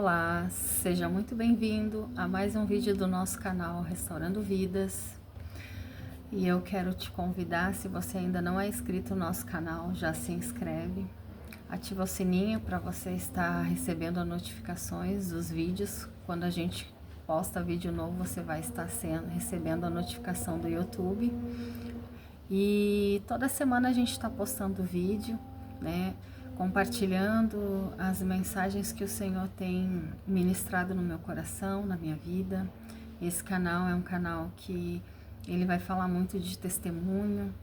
Olá, seja muito bem-vindo a mais um vídeo do nosso canal Restaurando Vidas. E eu quero te convidar, se você ainda não é inscrito no nosso canal, já se inscreve. Ativa o sininho para você estar recebendo as notificações dos vídeos. Quando a gente posta vídeo novo, você vai estar recebendo a notificação do YouTube. E toda semana a gente está postando vídeo, né? Compartilhando as mensagens que o Senhor tem ministrado no meu coração, na minha vida. Esse canal é um canal que ele vai falar muito de testemunho,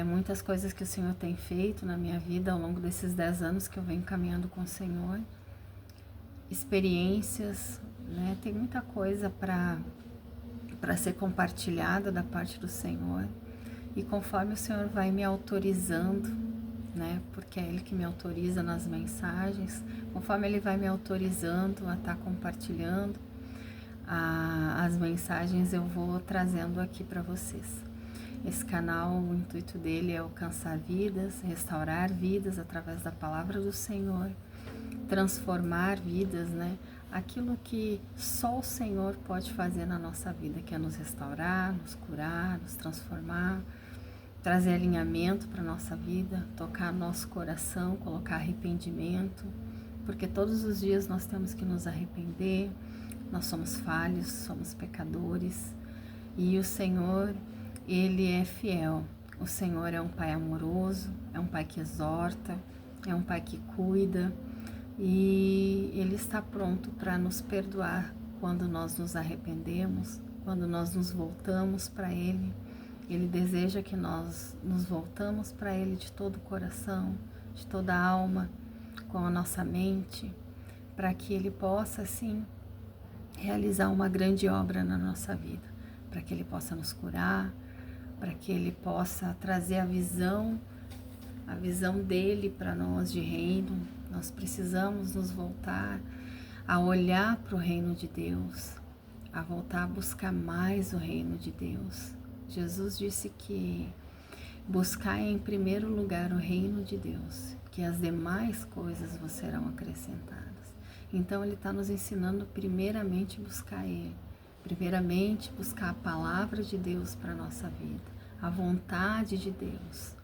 muitas coisas que o Senhor tem feito na minha vida ao longo desses 10 anos que eu venho caminhando com o Senhor. Experiências, né? Tem muita coisa para ser compartilhada da parte do Senhor. E conforme o Senhor vai me autorizando, né? Porque é Ele que me autoriza nas mensagens. Conforme Ele vai me autorizando a estar compartilhando as mensagens, eu vou trazendo aqui para vocês. Esse canal, o intuito dele é alcançar vidas, restaurar vidas através da palavra do Senhor, transformar vidas, né? Aquilo que só o Senhor pode fazer na nossa vida, que é nos restaurar, nos curar, nos transformar, trazer alinhamento para a nossa vida, tocar nosso coração, colocar arrependimento, porque todos os dias nós temos que nos arrepender, nós somos falhos, somos pecadores, e o Senhor, Ele é fiel. O Senhor é um Pai amoroso, é um Pai que exorta, é um Pai que cuida, e Ele está pronto para nos perdoar quando nós nos arrependemos, quando nós nos voltamos para Ele. Ele deseja que nós nos voltamos para Ele de todo o coração, de toda a alma, com a nossa mente, para que Ele possa, assim, realizar uma grande obra na nossa vida, para que Ele possa nos curar, para que Ele possa trazer a visão dEle para nós de reino. Nós precisamos nos voltar a olhar para o reino de Deus, a voltar a buscar mais o reino de Deus. Jesus disse que buscai em primeiro lugar o reino de Deus, que as demais coisas vos serão acrescentadas. Então Ele está nos ensinando primeiramente buscar Ele, primeiramente buscar a palavra de Deus para a nossa vida, a vontade de Deus.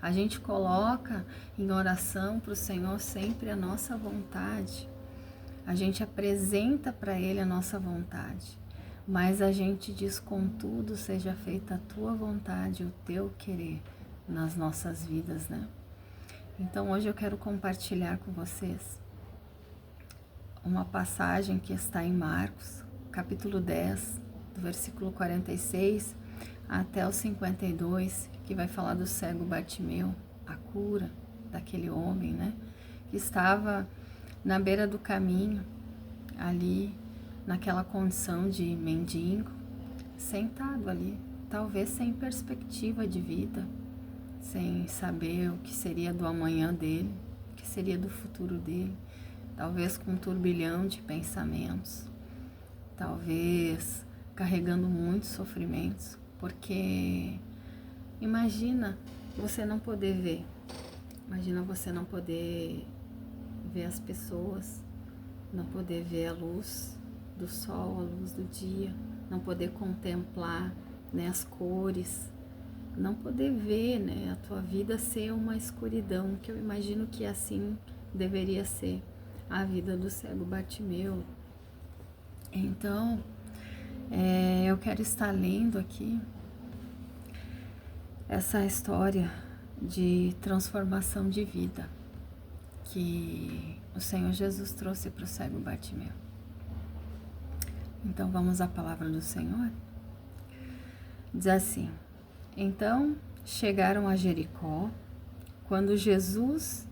A gente coloca em oração para o Senhor sempre a nossa vontade, a gente apresenta para Ele a nossa vontade. Mas a gente diz, contudo, seja feita a tua vontade, o teu querer nas nossas vidas, né? Então hoje eu quero compartilhar com vocês uma passagem que está em Marcos, capítulo 10, do versículo 46 até o 52, que vai falar do cego Bartimeu, a cura daquele homem, né? Que estava na beira do caminho, ali, naquela condição de mendigo, sentado ali, talvez sem perspectiva de vida, sem saber o que seria do amanhã dele, o que seria do futuro dele, talvez com um turbilhão de pensamentos, talvez carregando muitos sofrimentos, porque imagina você não poder ver, imagina você não poder ver as pessoas, não poder ver a luz do sol, a luz do dia, não poder contemplar, né, as cores, não poder ver, né, a tua vida ser uma escuridão, que eu imagino que assim deveria ser a vida do cego Bartimeu. Então, eu quero estar lendo aqui essa história de transformação de vida que o Senhor Jesus trouxe para o cego Bartimeu. Então vamos à palavra do Senhor. Diz assim: então chegaram a Jericó, quando Jesus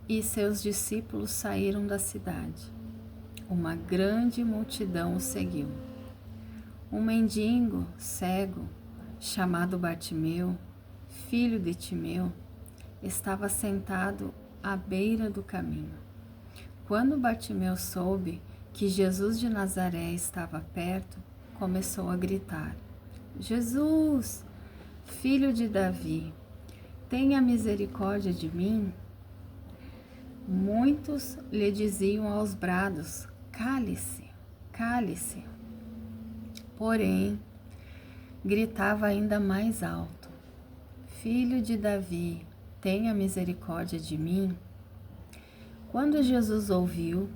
e seus discípulos saíram da cidade. Uma grande multidão o seguiu. Um mendigo cego, chamado Bartimeu, filho de Timeu, estava sentado à beira do caminho. Quando Bartimeu soube que Jesus de Nazaré estava perto, começou a gritar: Jesus, filho de Davi, tenha misericórdia de mim. Muitos lhe diziam aos brados: cale-se, cale-se. Porém, gritava ainda mais alto: Filho de Davi, tenha misericórdia de mim. Quando Jesus ouviu,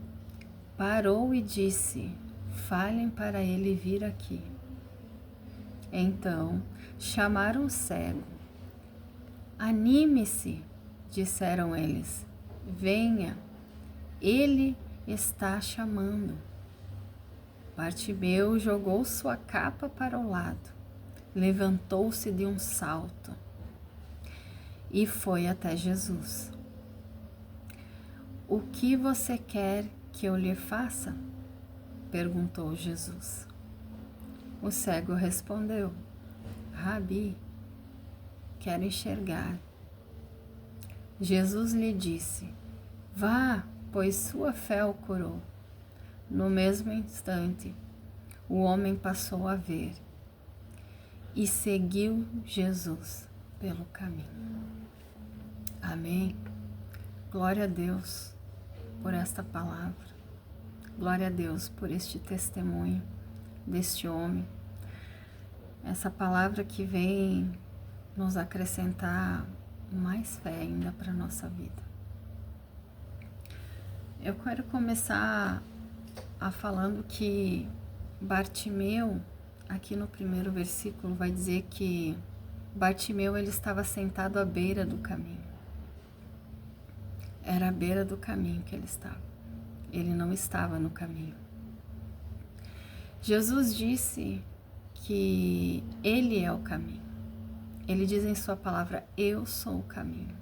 parou e disse: falem para ele vir aqui. Então chamaram o cego. Anime-se, disseram eles. Venha, ele está chamando. Bartimeu jogou sua capa para o lado, levantou-se de um salto e foi até Jesus. O que você quer que eu lhe faça? Perguntou Jesus. O cego respondeu: Rabi, quero enxergar. Jesus lhe disse: vá, pois sua fé o curou. No mesmo instante, o homem passou a ver e seguiu Jesus pelo caminho. Amém. Glória a Deus por esta palavra. Glória a Deus por este testemunho deste homem. Essa palavra que vem nos acrescentar mais fé ainda para a nossa vida. Eu quero começar falando que Bartimeu, aqui no primeiro versículo, vai dizer que Bartimeu ele estava sentado à beira do caminho. Era à beira do caminho que ele estava. Ele não estava no caminho. Jesus disse que Ele é o caminho. Ele diz em sua palavra: eu sou o caminho.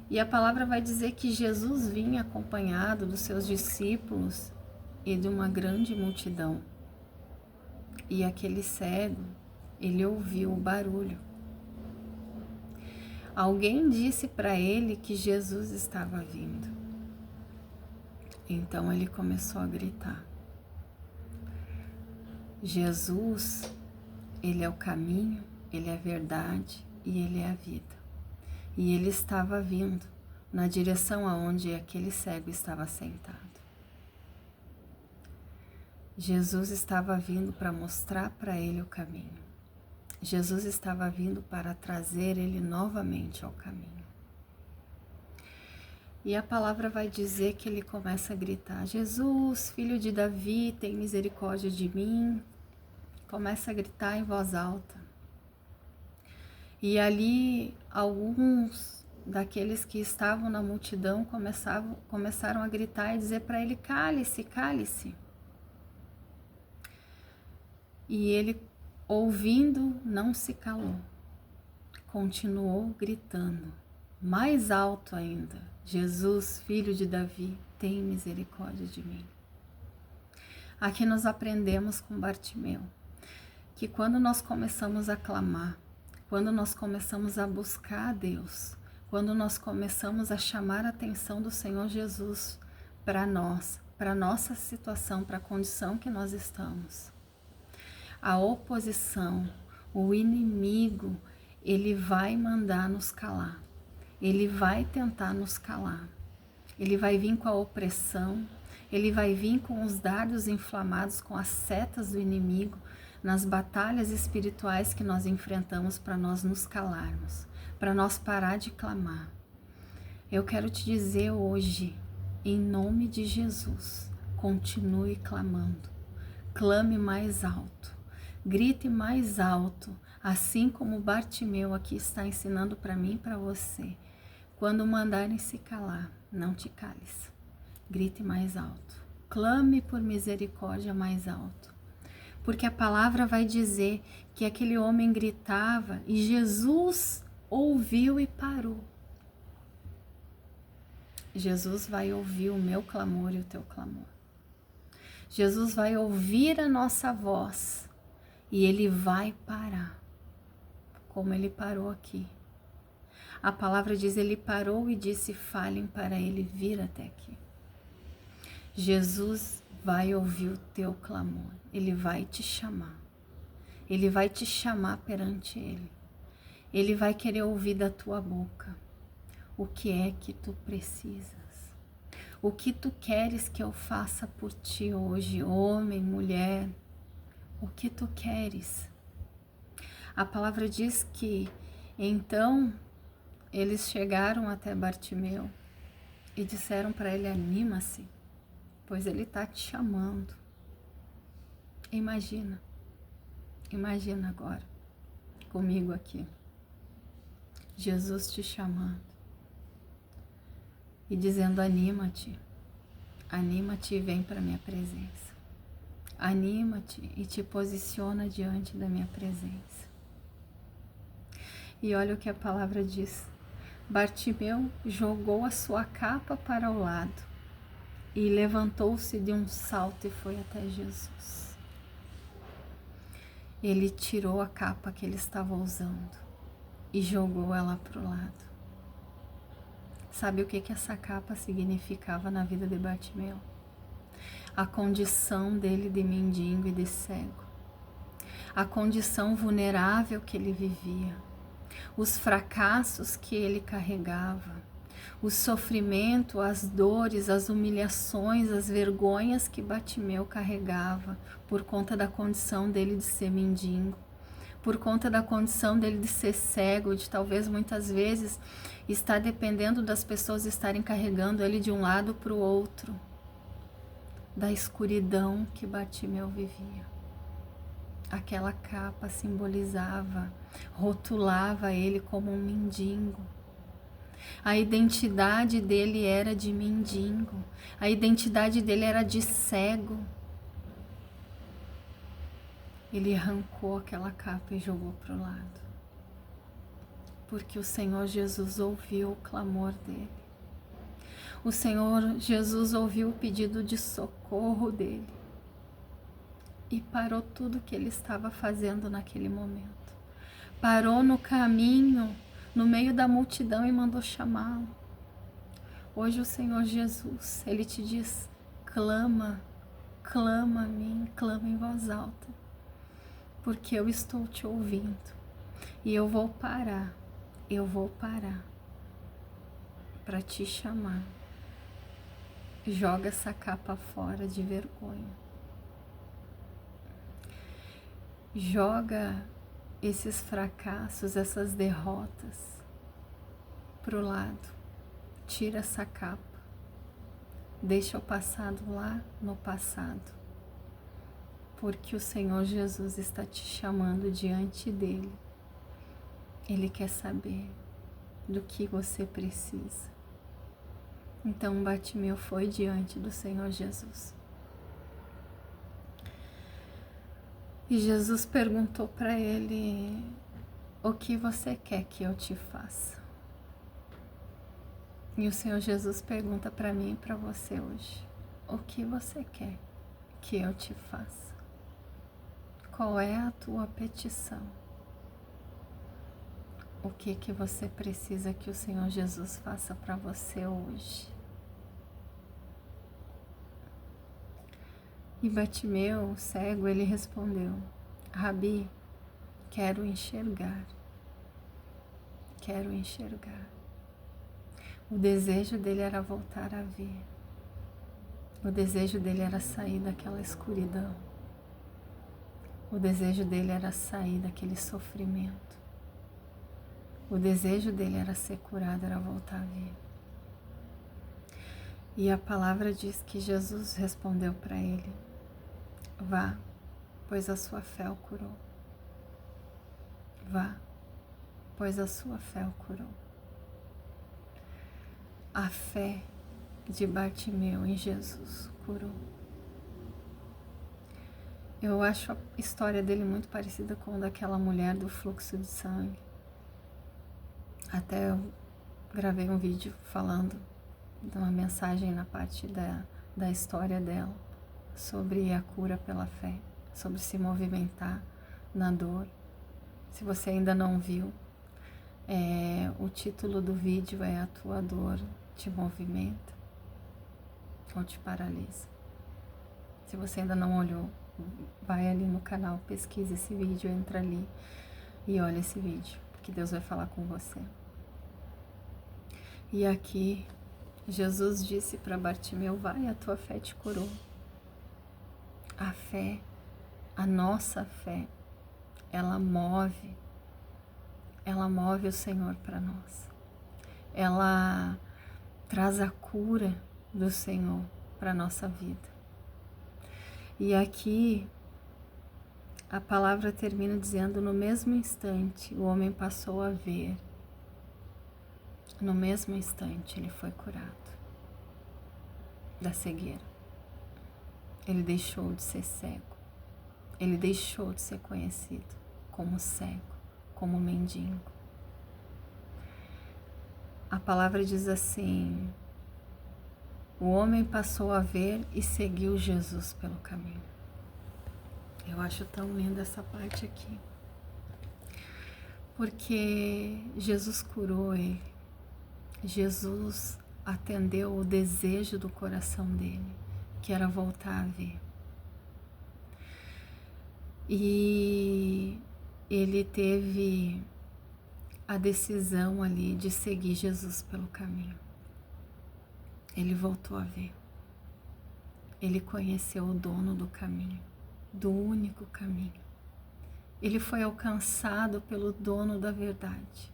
E a palavra vai dizer que Jesus vinha acompanhado dos seus discípulos e de uma grande multidão. E aquele cego, ele ouviu o barulho. Alguém disse para ele que Jesus estava vindo. Então ele começou a gritar: Jesus, ele é o caminho, ele é a verdade e ele é a vida. E ele estava vindo na direção aonde aquele cego estava sentado. Jesus estava vindo para mostrar para ele o caminho. Jesus estava vindo para trazer ele novamente ao caminho. E a palavra vai dizer que ele começa a gritar: Jesus, filho de Davi, tem misericórdia de mim. Começa a gritar em voz alta. E ali alguns daqueles que estavam na multidão começaram a gritar e dizer para ele: cale-se, cale-se. E ele, ouvindo, não se calou. Continuou gritando, mais alto ainda: Jesus, filho de Davi, tem misericórdia de mim. Aqui nós aprendemos com Bartimeu que quando nós começamos a clamar, quando nós começamos a buscar a Deus, quando nós começamos a chamar a atenção do Senhor Jesus para nós, para a nossa situação, para a condição que nós estamos, a oposição, o inimigo, ele vai mandar nos calar. Ele vai tentar nos calar. Ele vai vir com a opressão, ele vai vir com os dardos inflamados, com as setas do inimigo, nas batalhas espirituais que nós enfrentamos para nós nos calarmos, para nós parar de clamar. Eu quero te dizer hoje, em nome de Jesus, continue clamando. Clame mais alto, grite mais alto, assim como Bartimeu aqui está ensinando para mim e para você. Quando mandarem se calar, não te cales. Grite mais alto. Clame por misericórdia mais alto. Porque a palavra vai dizer que aquele homem gritava e Jesus ouviu e parou. Jesus vai ouvir o meu clamor e o teu clamor. Jesus vai ouvir a nossa voz e ele vai parar, como ele parou aqui. A palavra diz: ele parou e disse: falem para ele vir até aqui. Jesus vai ouvir o teu clamor, ele vai te chamar. Ele vai te chamar perante ele. Ele vai querer ouvir da tua boca: O que é que tu precisas? O que tu queres que eu faça por ti hoje, homem, mulher? O que tu queres? A palavra diz que então eles chegaram até Bartimeu e disseram para ele: anima-se, pois ele está te chamando. Imagina agora, comigo aqui, Jesus te chamando e dizendo: anima-te e vem para minha presença. Anima-te e te posiciona diante da minha presença. E olha o que a palavra diz. Bartimeu jogou a sua capa para o lado e levantou-se de um salto e foi até Jesus. Ele tirou a capa que ele estava usando e jogou ela para o lado. Sabe o que essa capa significava na vida de Bartimeu? A condição dele de mendigo e de cego, a condição vulnerável que ele vivia, os fracassos que ele carregava, o sofrimento, as dores, as humilhações, as vergonhas que Bartimeu carregava por conta da condição dele de ser mendigo, por conta da condição dele de ser cego, de talvez muitas vezes estar dependendo das pessoas estarem carregando ele de um lado para o outro, da escuridão que Bartimeu vivia. Aquela capa simbolizava, rotulava ele como um mendigo. A identidade dele era de mendigo, a identidade dele era de cego. Ele arrancou aquela capa e jogou para o lado, porque o Senhor Jesus ouviu o clamor dele. O Senhor Jesus ouviu o pedido de socorro dele e parou tudo que ele estava fazendo naquele momento. Parou no caminho, no meio da multidão e mandou chamá-lo. Hoje o Senhor Jesus, ele te diz: clama, clama a mim, clama em voz alta, porque eu estou te ouvindo e eu vou parar para te chamar. Joga essa capa fora de vergonha. Joga esses fracassos, essas derrotas pro lado. Tira essa capa. Deixa o passado lá no passado. Porque o Senhor Jesus está te chamando diante dele. Ele quer saber do que você precisa. Então Bartimeu foi diante do Senhor Jesus. E Jesus perguntou para ele: o que você quer que eu te faça? E o Senhor Jesus pergunta para mim e para você hoje: o que você quer que eu te faça? Qual é a tua petição? O que você precisa que o Senhor Jesus faça para você hoje? E Bartimeu, o cego, ele respondeu: Rabi, quero enxergar. Quero enxergar. O desejo dele era voltar a ver. O desejo dele era sair daquela escuridão. O desejo dele era sair daquele sofrimento. O desejo dele era ser curado, era voltar a ver. E a palavra diz que Jesus respondeu para ele: vá, pois a sua fé o curou. Vá, pois a sua fé o curou. A fé de Bartimeu em Jesus curou. Eu acho a história dele muito parecida com a daquela mulher do fluxo de sangue. Até eu gravei um vídeo falando de uma mensagem na parte da história dela, sobre a cura pela fé, sobre se movimentar na dor. Se você ainda não viu, o título do vídeo é: A tua dor te movimenta ou te paralisa? Se você ainda não olhou, vai ali no canal, pesquisa esse vídeo, entra ali e olha esse vídeo, porque Deus vai falar com você. E aqui Jesus disse para Bartimeu: vai, a tua fé te curou. A fé, a nossa fé, ela move o Senhor para nós. Ela traz a cura do Senhor para a nossa vida. E aqui a palavra termina dizendo: no mesmo instante o homem passou a ver. No mesmo instante ele foi curado da cegueira. Ele deixou de ser cego. Ele deixou de ser conhecido como cego, como mendigo. A palavra diz assim: o homem passou a ver e seguiu Jesus pelo caminho. Eu acho tão linda essa parte aqui, porque Jesus curou ele. Jesus atendeu o desejo do coração dele, que era voltar a ver. E ele teve a decisão ali de seguir Jesus pelo caminho. Ele voltou a ver. Ele conheceu o dono do caminho, do único caminho. Ele foi alcançado pelo dono da verdade.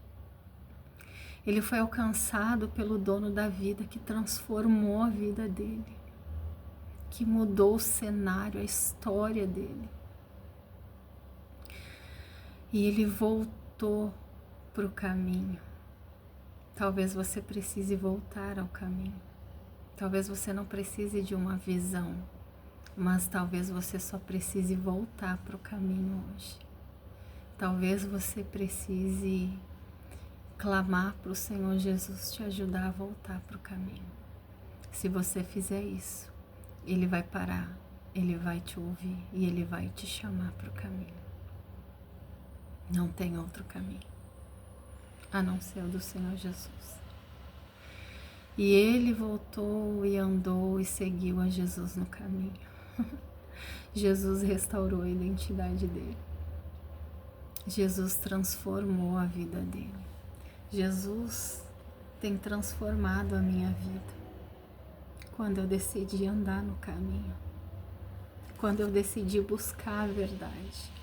Ele foi alcançado pelo dono da vida, que transformou a vida dele, que mudou o cenário, a história dele. E ele voltou para o caminho. Talvez você precise voltar ao caminho. Talvez você não precise de uma visão, mas talvez você só precise voltar para o caminho hoje. Talvez você precise clamar para o Senhor Jesus te ajudar a voltar para o caminho. Se você fizer isso, Ele vai parar, Ele vai te ouvir e Ele vai te chamar para o caminho. Não tem outro caminho, a não ser o do Senhor Jesus. E ele voltou e andou e seguiu a Jesus no caminho. Jesus restaurou a identidade dele. Jesus transformou a vida dele. Jesus tem transformado a minha vida. Quando eu decidi andar no caminho. Quando eu decidi buscar a verdade.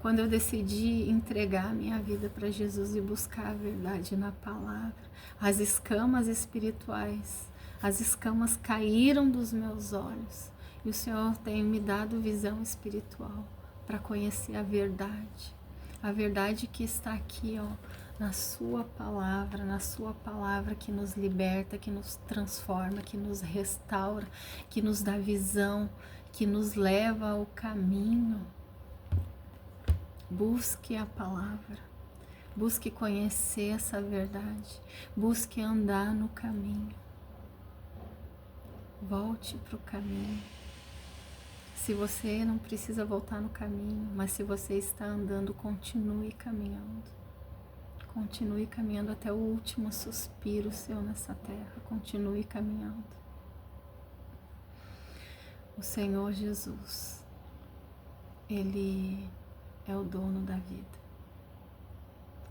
Quando eu decidi entregar a minha vida para Jesus e buscar a verdade na palavra, as escamas espirituais, as escamas caíram dos meus olhos e o Senhor tem me dado visão espiritual para conhecer a verdade que está aqui, ó, na sua palavra que nos liberta, que nos transforma, que nos restaura, que nos dá visão, que nos leva ao caminho. Busque a palavra, busque conhecer essa verdade, busque andar no caminho. Volte para o caminho. Se você não precisa voltar no caminho, mas se você está andando, continue caminhando. Continue caminhando até o último suspiro seu nessa terra. Continue caminhando. O Senhor Jesus, Ele é o dono da vida.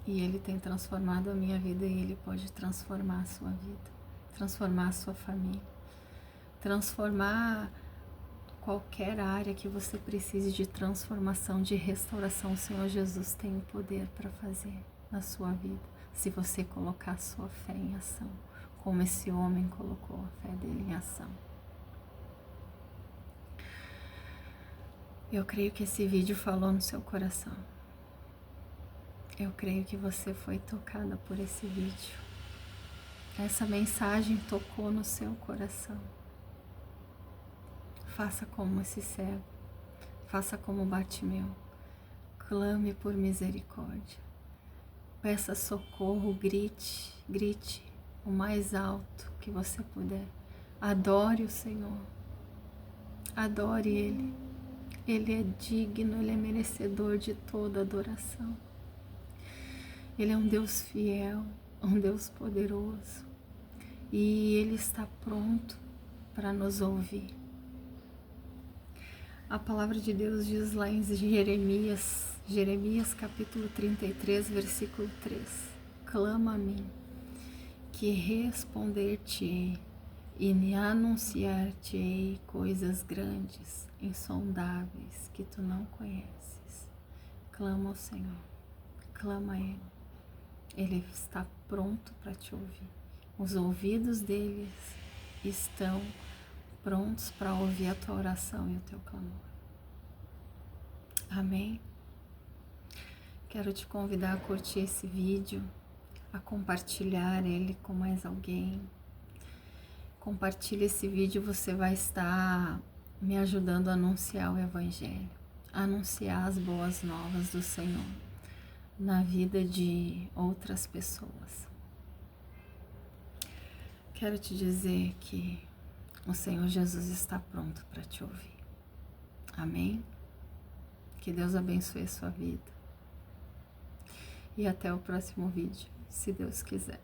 E Ele tem transformado a minha vida e Ele pode transformar a sua vida, transformar a sua família, transformar qualquer área que você precise de transformação, de restauração. O Senhor Jesus tem o poder para fazer na sua vida, se você colocar a sua fé em ação, como esse homem colocou a fé dele em ação. Eu creio que esse vídeo falou no seu coração. Eu creio que você foi tocada por esse vídeo. Essa mensagem tocou no seu coração. Faça como esse cego. Faça como Bartimeu. Clame por misericórdia. Peça socorro, grite o mais alto que você puder. Adore o Senhor. Adore Ele. Ele é digno, Ele é merecedor de toda adoração. Ele é um Deus fiel, um Deus poderoso. E Ele está pronto para nos ouvir. A palavra de Deus diz lá em Jeremias capítulo 33, versículo 3. Clama a mim, que responder-te-ei e me anunciar-te-ei coisas grandes, insondáveis, que tu não conheces. Clama ao Senhor, clama a Ele. Ele está pronto para te ouvir. Os ouvidos deles estão prontos para ouvir a tua oração e o teu clamor. Amém? Quero te convidar a curtir esse vídeo, a compartilhar ele com mais alguém. Compartilhe esse vídeo, você vai estar me ajudando a anunciar o Evangelho, a anunciar as boas novas do Senhor na vida de outras pessoas. Quero te dizer que o Senhor Jesus está pronto para te ouvir. Amém? Que Deus abençoe a sua vida. E até o próximo vídeo, se Deus quiser.